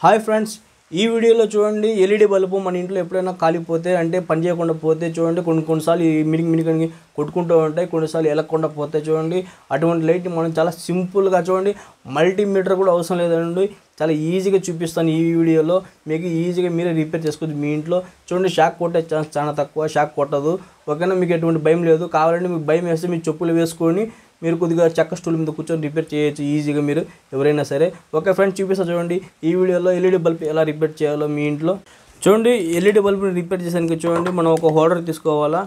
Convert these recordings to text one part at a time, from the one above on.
Hi friends, ఈ వీడియోలో చూడండి ఎల్ఈడి బల్బు మన ఇంట్లో ఎప్పుడైనా కాలిపోతే అంటే పని చేయకుండా పోతే చూడండి కొన్నిసార్లు ఈ మినిమిని కొట్టుకుంటూ ఉంటాయి, కొన్నిసార్లు ఎలగకుండా పోతే చూడండి. అటువంటి లైట్ మనం చాలా సింపుల్గా చూడండి, మల్టీమీటర్ కూడా అవసరం లేదండి, చాలా ఈజీగా చూపిస్తాను ఈ వీడియోలో. మీకు ఈజీగా మీరే రిపేర్ చేసుకోవచ్చు మీ ఇంట్లో. చూడండి, షాక్ కొట్టే ఛాన్స్ చాలా తక్కువ, షాక్ కొట్టదు. ఓకేనా, మీకు ఎటువంటి భయం లేదు. కావాలంటే మీకు భయం వేస్తే మీరు చెప్పులు వేసుకొని మీరు కొద్దిగా చెక్క స్టూల్ మీద కూర్చొని రిపేర్ చేయొచ్చు ఈజీగా మీరు ఎవరైనా సరే. ఓకే ఫ్రెండ్స్, చూపిస్తా చూడండి ఈ వీడియోలో ఎల్ఈడి బల్బ్ ఎలా రిపేర్ చేయాలో మీ ఇంట్లో. చూడండి, ఎల్ఈడి బల్బ్ని రిపేర్ చేసానికి చూడండి మనం ఒక హోల్డర్ తీసుకోవాలా.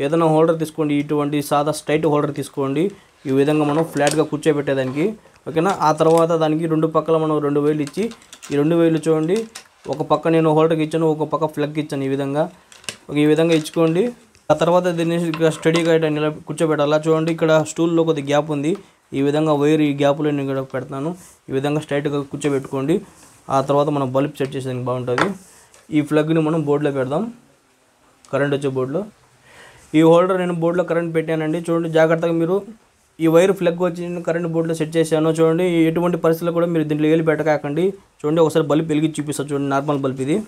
ఏదైనా హోల్డర్ తీసుకోండి, ఇటువంటి సాదా స్ట్రైట్ హోల్డర్ తీసుకోండి. ఈ విధంగా మనం ఫ్లాట్గా కూర్చోబెట్టేదానికి. ఓకేనా, ఆ తర్వాత దానికి రెండు పక్కల మనం 2 వేలు ఇచ్చి, ఈ 2 వేలు చూడండి ఒక పక్క నేను హోల్డర్కి ఇచ్చాను, ఒక పక్క ప్లగ్ ఇచ్చాను. ఈ విధంగా ఇచ్చుకోండి. ఆ తర్వాత దీన్ని స్టడీగా ఇలా కూర్చోబెట్టాలా. చూడండి, ఇక్కడ స్టూల్లో కొద్ది గ్యాప్ ఉంది, ఈ విధంగా వైర్ ఈ గ్యాప్లో నేను ఇక్కడ పెడతాను. ఈ విధంగా స్ట్రైట్గా కూర్చోబెట్టుకోండి. ఆ తర్వాత మనం బల్బ్ సెట్ చేసేదానికి బాగుంటుంది. ఈ ప్లగ్ని మనం బోర్డులో పెడదాం, కరెంట్ వచ్చే బోర్డులో. ఈ హోల్డర్ నేను బోర్డులో కరెంట్ పెట్టానండి. చూడండి, జాగ్రత్తగా మీరు ఈ వైర్ ప్లగ్ వచ్చి కరెంట్ బోర్డులో సెట్ చేశాను. చూడండి, ఎటువంటి పరిస్థితుల్లో కూడా మీరు దీంట్లో వేలు పెట్టకాకండి. చూడండి, ఒకసారి బల్బ్ వెలిగి చూపిస్తా. చూడండి, నార్మల్ బల్బ్ ఇది.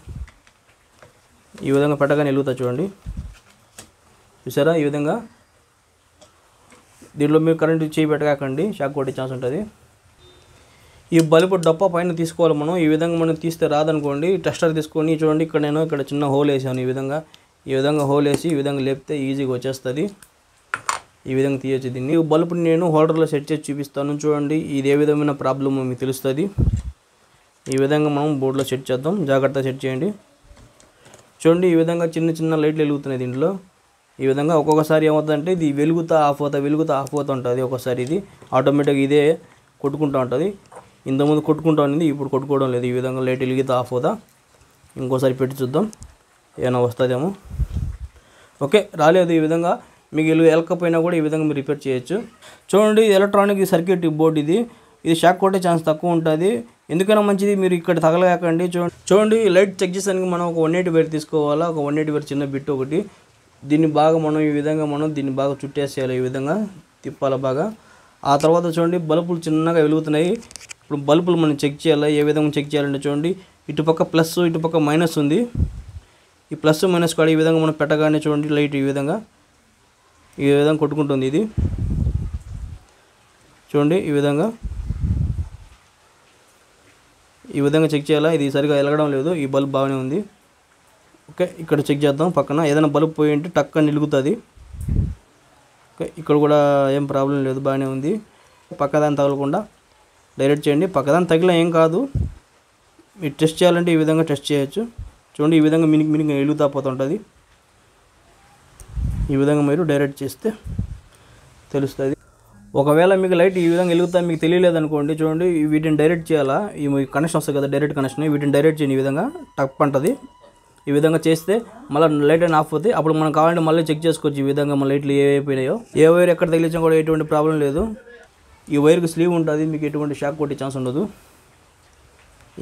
ఈ విధంగా పెట్టగానే వెలుగుతా చూడండి, చూసారా? ఈ విధంగా దీంట్లో మీరు కరెంట్ చేయి పెట్టకాకండి, షాక్ కొట్టే ఛాన్స్ ఉంటుంది. ఈ బల్బు డప్ప పైన తీసుకోవాలి మనం. ఈ విధంగా మనం తీస్తే రాదనుకోండి, టెస్టర్ తీసుకొని చూడండి, ఇక్కడ చిన్న హోల్ వేసాను. ఈ విధంగా హోల్ వేసి ఈ విధంగా లేపితే ఈజీగా వచ్చేస్తుంది. ఈ విధంగా తీయచ్చు దీన్ని. ఈ బల్బుని నేను హోల్డర్లో సెట్ చేసి చూపిస్తాను. చూడండి, ఇది ఏ విధమైన ప్రాబ్లమ్ మీకు తెలుస్తుంది. ఈ విధంగా మనం బోర్డులో సెట్ చేద్దాం, జాగ్రత్తగా సెట్ చేయండి. చూడండి, ఈ విధంగా చిన్న లైట్లు వెలుగుతున్నాయి దీంట్లో. ఈ విధంగా ఒక్కొక్కసారి ఏమవుతుందంటే ఇది వెలుగుతా ఆఫ్ అవుతా ఉంటుంది. ఒక్కొక్కసారి ఇది ఆటోమేటిక్గా ఇదే కొట్టుకుంటూ ఉంటుంది. ఇంతకుముందు కొట్టుకుంటూ ఉంది, ఇప్పుడు కొట్టుకోవడం లేదు. ఈ విధంగా లైట్ వెలుగుతా ఆఫ్ అవుతా. ఇంకోసారి పెట్టి చూద్దాం, ఏమైనా వస్తుందేమో. ఓకే, రాలేదు. ఈ విధంగా మీకు వెళ్ళకపోయినా కూడా ఈ విధంగా మీరు రిపేర్ చేయొచ్చు. చూడండి, ఎలక్ట్రానిక్ సర్క్యూట్ బోర్డు ఇది షాక్ కొట్టే ఛాన్స్ తక్కువ ఉంటుంది. ఎందుకైనా మంచిది మీరు ఇక్కడ తగలగాకండి. చూడండి, లైట్ చెక్ చేసానికి మనం ఒక 180 వైర్ తీసుకోవాలా. ఒక 180 వైర్ చిన్న బిట్ ఒకటి. దీన్ని బాగా మనం ఈ విధంగా దీన్ని బాగా చుట్టేసేయాలి. ఈ విధంగా తిప్పాలి బాగా. ఆ తర్వాత చూడండి, బల్బులు చిన్నగా వెలుగుతున్నాయి. ఇప్పుడు బల్బులు మనం చెక్ చేయాలి. ఏ విధంగా చెక్ చేయాలంటే చూడండి, ఇటుపక్క ప్లస్ ఇటుపక్క మైనస్ ఉంది. ఈ ప్లస్ మైనస్ కూడా ఈ విధంగా మనం పెట్టగానే చూడండి లైట్ ఈ విధంగా కొట్టుకుంటుంది. ఇది చూడండి, ఈ విధంగా చెక్ చేయాలా. ఇది సరిగా వెలగడం లేదు, ఈ బల్బ్ బాగానే ఉంది. ఓకే, ఇక్కడ చెక్ చేద్దాం. పక్కన ఏదైనా బల్బ్ పోయి ఉంటే టక్కన నిలుగుతుంది. ఓకే, ఇక్కడ కూడా ఏం ప్రాబ్లం లేదు, బాగానే ఉంది. పక్కదాన్ని తగలకుండా డైరెక్ట్ చేయండి. పక్కదాన్ని తగిలిన ఏం కాదు. మీరు టెస్ట్ చేయాలంటే ఈ విధంగా టెస్ట్ చేయొచ్చు. చూడండి, ఈ విధంగా మినికి వెలుగుతా పోతుంటుంది. ఈ విధంగా మీరు డైరెక్ట్ చేస్తే తెలుస్తుంది. ఒకవేళ మీకు లైట్ ఈ విధంగా వెలుగుతా మీకు తెలియలేదు అనుకోండి, చూడండి వీటిని డైరెక్ట్ చేయాలా. ఈ కనెక్షన్ వస్తుంది కదా, డైరెక్ట్ కనెక్షన్, వీటిని డైరెక్ట్ చేయండి. ఈ విధంగా టప్ అంటుంది. ఈ విధంగా చేస్తే మళ్ళీ లైట్ అయినా ఆఫ్ అవుతాయి. అప్పుడు మనం కావాలంటే మళ్ళీ చెక్ చేసుకోవచ్చు. ఈ విధంగా మన లైట్లు ఏవైపోయినాయో, ఏ వైర్ ఎక్కడ తగిలించినా కూడా ఎటువంటి ప్రాబ్లం లేదు. ఈ వైర్కి స్లీవ్ ఉంటుంది, మీకు ఎటువంటి షాక్ కొట్టే ఛాన్స్ ఉండదు.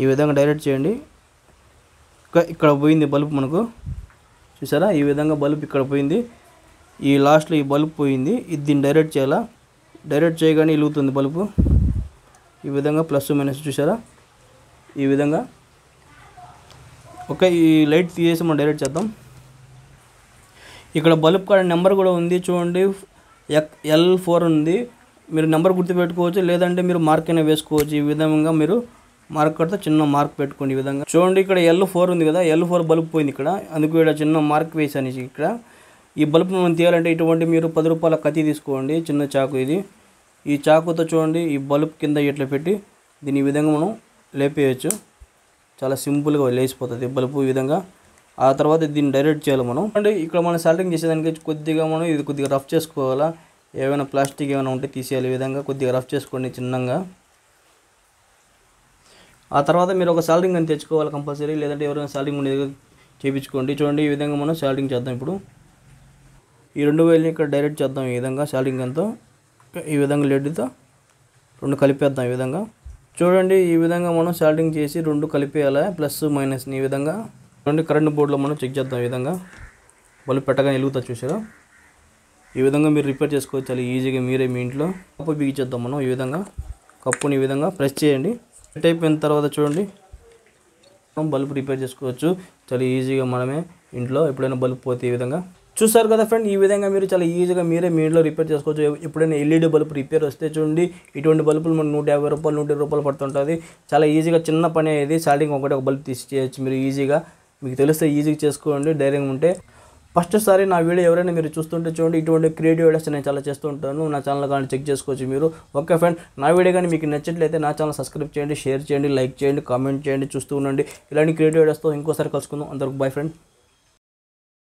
ఈ విధంగా డైరెక్ట్ చేయండి. ఇక్కడ పోయింది బల్బ్ మనకు, చూసారా? ఈ విధంగా బల్బ్ ఇక్కడ పోయింది. ఈ లాస్ట్లో ఈ బల్బ్ పోయింది. ఇది దీన్ని డైరెక్ట్ చేయాలా. డైరెక్ట్ చేయగానే వెలుగుతుంది బల్బు. ఈ విధంగా ప్లస్ మైనస్ చూసారా? ఈ విధంగా. ఓకే, ఈ లైట్ తీసేసి మనం డైరెక్ట్ చేద్దాం. ఇక్కడ బల్బ్ కాడ నెంబర్ కూడా ఉంది చూడండి, L4 ఉంది. మీరు నెంబర్ గుర్తుపెట్టుకోవచ్చు, లేదంటే మీరు మార్క్ అయినా వేసుకోవచ్చు. ఈ విధంగా మీరు మార్క్ కడితే చిన్న మార్క్ పెట్టుకోండి. ఈ విధంగా చూడండి, ఇక్కడ L4 ఉంది కదా, L4 బల్బ్ పోయింది ఇక్కడ, అందుకు ఇక్కడ చిన్న మార్క్ వేసాను. ఇక్కడ ఈ బల్బ్ మనం తీయాలంటే ఇటువంటి మీరు 10 రూపాయల కత్తి తీసుకోండి, చిన్న చాకు ఇది. ఈ చాకుతో చూడండి ఈ బల్బ్ కింద ఇట్లా పెట్టి దీన్ని ఈ విధంగా మనం లేపేయచ్చు. చాలా సింపుల్గా లేచిపోతుంది బల్బు ఈ విధంగా. ఆ తర్వాత దీన్ని డైరెక్ట్ చేయాలి మనం. అంటే ఇక్కడ మనం సాల్టింగ్ చేసేదానికి కొద్దిగా మనం ఇది కొద్దిగా రఫ్ చేసుకోవాలా. ఏమైనా ప్లాస్టిక్ ఏమైనా ఉంటే తీసేయాలి. ఈ విధంగా కొద్దిగా రఫ్ చేసుకోండి చిన్నగా. ఆ తర్వాత మీరు ఒక సాల్టింగ్ అని తెచ్చుకోవాలి కంపల్సరీ, లేదంటే ఎవరైనా సాల్టింగ్ ఉండేది చేయించుకోండి. చూడండి, ఈ విధంగా మనం సాల్టింగ్ చేద్దాం. ఇప్పుడు ఈ 2 వేలని ఇక్కడ డైరెక్ట్ చేద్దాం. ఈ విధంగా సాల్టింగ్ అంతా ఈ విధంగా లెడ్తో 2 కలిపేద్దాం. ఈ విధంగా చూడండి, ఈ విధంగా మనం సాల్టింగ్ చేసి 2 కలిపేయాలి, ప్లస్ మైనస్ని. ఈ విధంగా చూడండి, కరెంట్ బోర్డులో మనం చెక్ చేద్దాం. ఈ విధంగా బల్బ్ పెట్టగానే వెలుగుతా చూసారా? ఈ విధంగా మీరు రిపేర్ చేసుకోవచ్చు చాలా ఈజీగా మీరే మీ ఇంట్లో. కప్పు బిగించేద్దాం మనం. ఈ విధంగా కప్పుని ఈ విధంగా ప్రెస్ చేయండి. సెట్ అయిపోయిన తర్వాత చూడండి మనం బల్బ్ రిపేర్ చేసుకోవచ్చు చాలా ఈజీగా. మనమే ఇంట్లో ఎప్పుడైనా బల్బ్ పోతే ఈ విధంగా చూస్తారు కదా ఫ్రెండ్. ఈ విధంగా మీరు చాలా ఈజీగా మీరే మీ ఇంట్లో రిపేర్ చేసుకోవచ్చు. ఎప్పుడైనా ఎల్ఈడి బల్బ్ రిపేర్ వస్తే చూడండి, ఇటువంటి బల్బులు మనకు 150 రూపాయలు 120 రూపాయలు పడుతుంటుంది. చాలా ఈజీగా చిన్న పని ఇది. సాల్డింగ్ ఒక బల్బ్ తీసి చేయొచ్చు మీరు ఈజీగా. మీకు తెలిస్తే ఈజీగా చేసుకోండి ధైర్యంగా ఉంటే. ఫస్ట్ సారి నా వీడియో ఎవరైనా మీరు చూస్తుంటే చూడండి, ఇటువంటి క్రియేటివ్ వీడియోస్ నేను చాలా చేస్తూ ఉంటాను. నా ఛానల్ కానీ చెక్ చేసుకోవచ్చు మీరు. ఓకే ఫ్రెండ్, నా వీడియో కానీ మీకు నచ్చినట్లయితే నా ఛానల్ సబ్స్క్రైబ్ చేయండి, షేర్ చేయండి, లైక్ చేయండి, కామెంట్ చేయండి, చూస్తూ ఉండండి. ఇలాంటి క్రియేటివ్ వీడియోస్తో ఇంకోసారి కలుసుకుందాం. అందరికి బై ఫ్రెండ్.